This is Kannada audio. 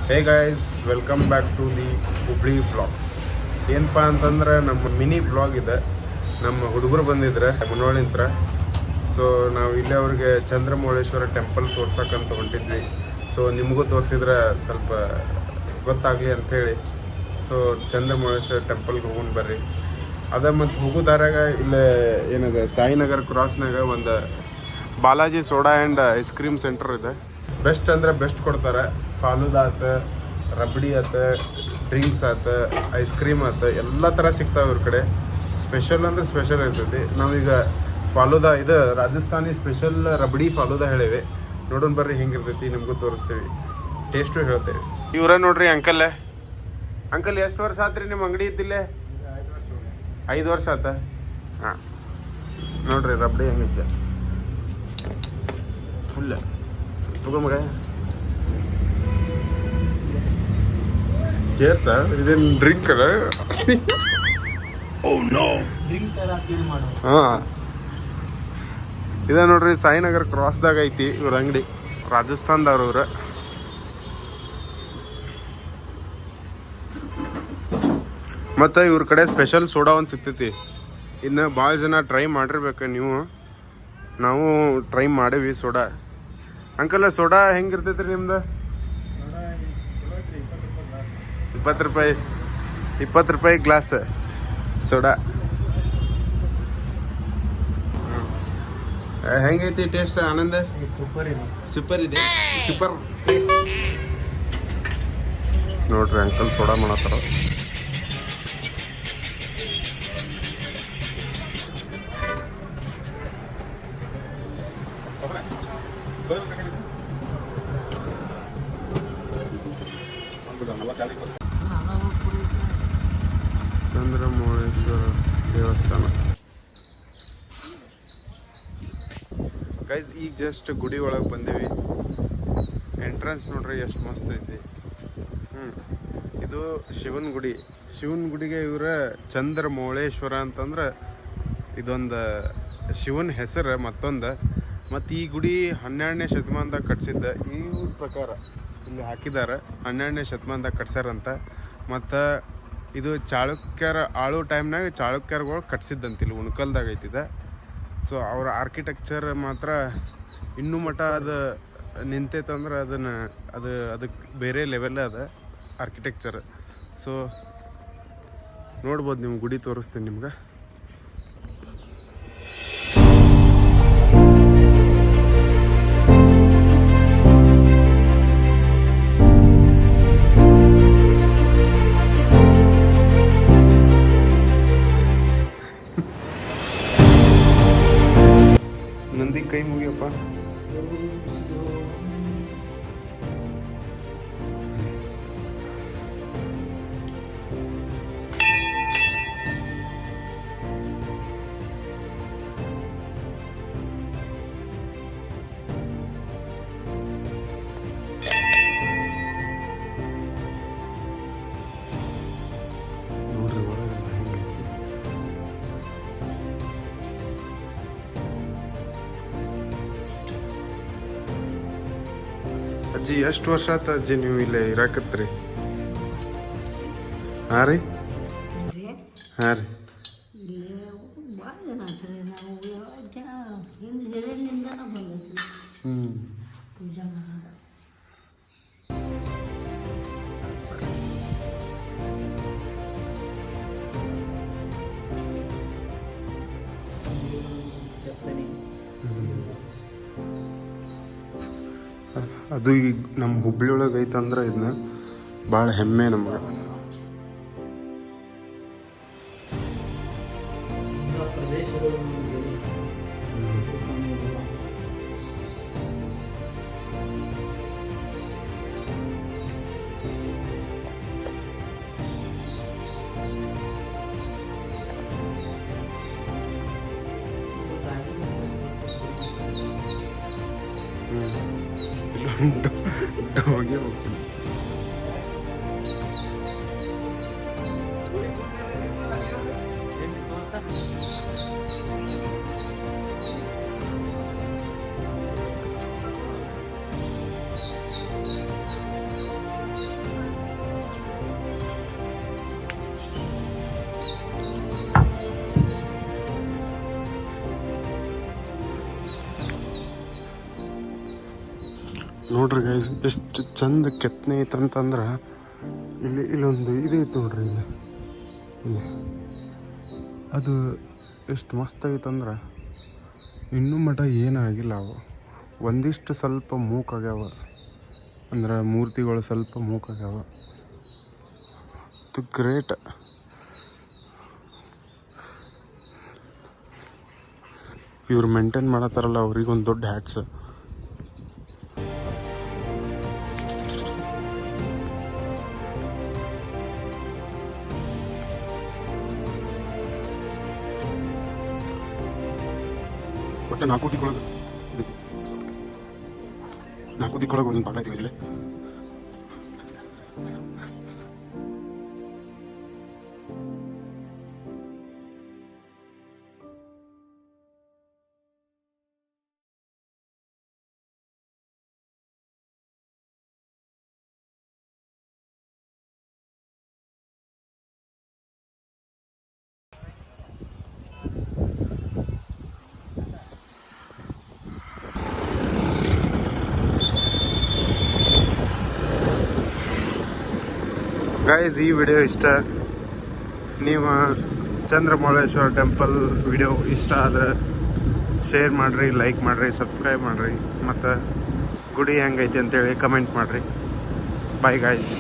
Hey guys, welcome back to the Hubli blogs. ಏನಪ್ಪ ಅಂತಂದ್ರೆ ನಮ್ಮ ಮಿನಿ ಬ್ಲಾಗ್ ಇದೆ. ನಮ್ಮ ಹುಡುಗರು ಬಂದಿದ್ರೆ ಮುನ್ನೋಳಿಂತ್ರ. ಸೊ ನಾವು ಇಲ್ಲೇ ಅವ್ರಿಗೆ ಚಂದ್ರಮೌಳೇಶ್ವರ ಟೆಂಪಲ್ ತೋರ್ಸಕ್ಕಂತ ಹೊಂಟಿದ್ವಿ. ಸೊ ನಿಮಗೂ ತೋರಿಸಿದ್ರೆ ಸ್ವಲ್ಪ ಗೊತ್ತಾಗಲಿ ಅಂಥೇಳಿ ಸೊ ಚಂದ್ರಮೌಳೇಶ್ವರ ಟೆಂಪಲ್ಗೆ ಹೋಗೋಣ ಬರ್ರಿ. ಅದ ಮತ್ತು ಹೋಗೋದಾರಾಗ ಇಲ್ಲೇ ಏನಿದೆ ಸಾಯಿನಗರ್ ಕ್ರಾಸ್ನಾಗ ಒಂದು Balaji soda and ice cream centre ಇದೆ. ಬೆಸ್ಟ್ ಅಂದರೆ ಬೆಸ್ಟ್ ಕೊಡ್ತಾರೆ. ಫಾಲೂದಾ ಆತ, ರಬಡಿ ಆತ, ಡ್ರಿಂಕ್ಸ್ ಆತ, ಐಸ್ ಕ್ರೀಮ್ ಆತ, ಎಲ್ಲ ಥರ ಸಿಗ್ತಾವೆ ಇವ್ರ ಕಡೆ. ಸ್ಪೆಷಲ್ ಅಂದರೆ ಸ್ಪೆಷಲ್ ಇರ್ತೈತಿ. ನಾವೀಗ ಫಾಲೂದಾ ಇದು ರಾಜಸ್ಥಾನಿ ಸ್ಪೆಷಲ್ ರಬಡಿ ಫಾಲೂದಾ ಹೇಳೇವಿ. ನೋಡೋಣ ಬರ್ರಿ ಹೆಂಗಿರ್ತೈತಿ, ನಿಮಗೂ ತೋರಿಸ್ತೀವಿ, ಟೇಸ್ಟು ಹೇಳ್ತೇವೆ. ಇವರ ನೋಡ್ರಿ ಅಂಕಲ್. ಅಂಕಲ್ ಎಷ್ಟು ವರ್ಷ ಆತ್ರಿ ನಿಮ್ಮ ಅಂಗಡಿ ಇದ್ದಿಲ್ಲೇ? 5 ವರ್ಷ ಆತ. ಹಾಂ ನೋಡ್ರಿ ರಬಡಿ ಹೆಂಗೈತೆ ಫುಲ್ ತಗೋ ಮಗ. ಚೇರ್ಸ ಇದೇನು ಡ್ರಿಂಕ್ ಅಲ್ಲ? ಹಾಂ ಇದ ನೋಡ್ರಿ ಸಾಯಿನಗರ್ ಕ್ರಾಸ್ದಾಗ ಐತಿ ಇವ್ರ ಅಂಗಡಿ. ರಾಜಸ್ಥಾನದವ್ರು ಇವ್ರ. ಮತ್ತು ಇವ್ರ ಕಡೆ ಸ್ಪೆಷಲ್ ಸೋಡಾ ಒಂದು ಸಿಗ್ತೈತಿ. ಇನ್ನು ಭಾಳ ಜನ ಟ್ರೈ ಮಾಡಿರ್ಬೇಕು ನೀವು. ನಾವು ಟ್ರೈ ಮಾಡೀವಿ ಸೋಡಾ. ಅಂಕಲ್ ಸೋಡಾ ಹೆಂಗಿರ್ತೈತಿ ರೀ ನಿಮ್ದು? 20 ರೂಪಾಯಿ ಗ್ಲಾಸ್ ಸೋಡಾ. ಹೆಂಗೈತಿ ಟೇಸ್ಟ್ ಆನಂದ? ಸೂಪರ್ ಇದೆ. ಸೂಪರ್ ನೋಡ್ರಿ ಅಂಕಲ್ ಸೋಡಾ ಮಾಡತ್ತಾರ. ಚಂದ್ರಮೌಳೇಶ್ವರ ದೇವಸ್ಥಾನ ಗೈಸ್. ಈಗ ಜಸ್ಟ್ ಗುಡಿ ಒಳಗೆ ಬಂದೀವಿ. ಎಂಟ್ರೆನ್ಸ್ ನೋಡ್ರಿ ಎಷ್ಟು ಮಸ್ತ್ ಐತಿ. ಇದು ಶಿವನ ಗುಡಿ. ಶಿವನ ಗುಡಿಗೆ ಇವರ ಚಂದ್ರಮೌಳೇಶ್ವರ ಅಂತಂದ್ರೆ ಇದೊಂದು ಶಿವನ ಹೆಸರು ಮತ್ತೊಂದು. ಮತ್ತು ಈ ಗುಡಿ 12ನೇ ಶತಮಾನದಾಗ ಕಟ್ಸಿದ್ದ. ಈ ಪ್ರಕಾರ ಇಲ್ಲಿ ಹಾಕಿದ್ದಾರೆ 12ನೇ ಶತಮಾನದಾಗ ಕಟ್ಸ್ಯಾರಂತ. ಮತ್ತು ಇದು ಚಾಳುಕ್ಯರ ಆಳೋ ಟೈಮ್ನಾಗ ಚಾಳುಕ್ಯರುಗಳು ಕಟ್ಸಿದ್ದಂತಿಲ್ಲ, ಉಣ್ಕಲ್ದಾಗ ಐತಿದೆ. ಸೊ ಅವರ ಆರ್ಕಿಟೆಕ್ಚರ್ ಮಾತ್ರ ಇನ್ನೂ ಮಟ್ಟ ಅದು ನಿಂತೈತಂದ್ರೆ ಅದಕ್ಕೆ ಬೇರೆ ಲೆವೆಲ್ ಅದ ಆರ್ಕಿಟೆಕ್ಚರ್. ಸೊ ನೋಡ್ಬೋದು ನೀವು. ಗುಡಿ ತೋರಿಸ್ತೀನಿ ನಿಮ್ಗೆ. ನಂದಿ ಕೈ ಮುಗಿಯಪ್ಪ. ನೋಡ್ರಿ ಒಳಗೆಲ್ಲ ಹೆಂಗೈತಿ. ಅಜ್ಜಿ ಎಷ್ಟು ವರ್ಷ ಆತ ಅಜ್ಜಿ ನೀವು ಇಲ್ಲೇ ಇರಾಕತ್ರಿ? ಹಾಂ ರೀ. ಹಾಂ ರೀ. ಅದು ಈಗ ನಮ್ಮ ಹುಬ್ಳಿ ಒಳಗೆ ಐತಂದ್ರೆ ಇದನ್ನ ಭಾಳ ಹೆಮ್ಮೆ ನಮ್ಗೆ. ಡೋಗಿ ಹೋಗ್ತೀನಿ. ನೋಡ್ರಿ ಗೈಸ್ ಎಷ್ಟು ಚಂದ ಕೆತ್ತನೆ ಐತಂತಂದ್ರೆ ಇಲ್ಲೊಂದು ಇದು ಐತೆ ನೋಡ್ರಿ ಇಲ್ಲಿ ಅದು ಎಷ್ಟು ಮಸ್ತ್ ಐತಂದ್ರೆ ಇನ್ನೂ ಮಠ ಏನಾಗಿಲ್ಲ ಅವು ಒಂದಿಷ್ಟು ಸ್ವಲ್ಪ ಮೂಕಾಗ್ಯಾವ ಅಂದ್ರೆ ಮೂರ್ತಿಗಳು ಸ್ವಲ್ಪ ಮೂಕಾಗ್ಯಾವ. ಇದು ಗ್ರೇಟ್. ಇವ್ರು ಮೇಂಟೈನ್ ಮಾಡತ್ತಾರಲ್ಲ ಅವ್ರಿಗೊಂದು ದೊಡ್ಡ ಹ್ಯಾಟ್ಸ್. ಒಟ್ಟು 4 ದಿಕ್ಕೊಳಗೆ ಇದೈತಿ, 4 ದಿಕ್ಕೊಳಗೆ ಒಂದೊಂದು ಪಾಠ ಐತಿ ಇಲ್ಲಿ. ಗೈಸ್ ಈ ವಿಡಿಯೋ ಇಷ್ಟ, ನೀವು ಚಂದ್ರಮೌಳೇಶ್ವರ ಟೆಂಪಲ್ ವಿಡಿಯೋ ಇಷ್ಟ ಆದರೆ ಶೇರ್ ಮಾಡಿರಿ, ಲೈಕ್ ಮಾಡಿರಿ, ಸಬ್ಸ್ಕ್ರೈಬ್ ಮಾಡಿರಿ, ಮತ್ತು ಗುಡಿ ಹೆಂಗೈತಿ ಅಂತೇಳಿ ಕಮೆಂಟ್ ಮಾಡಿರಿ. Bye guys.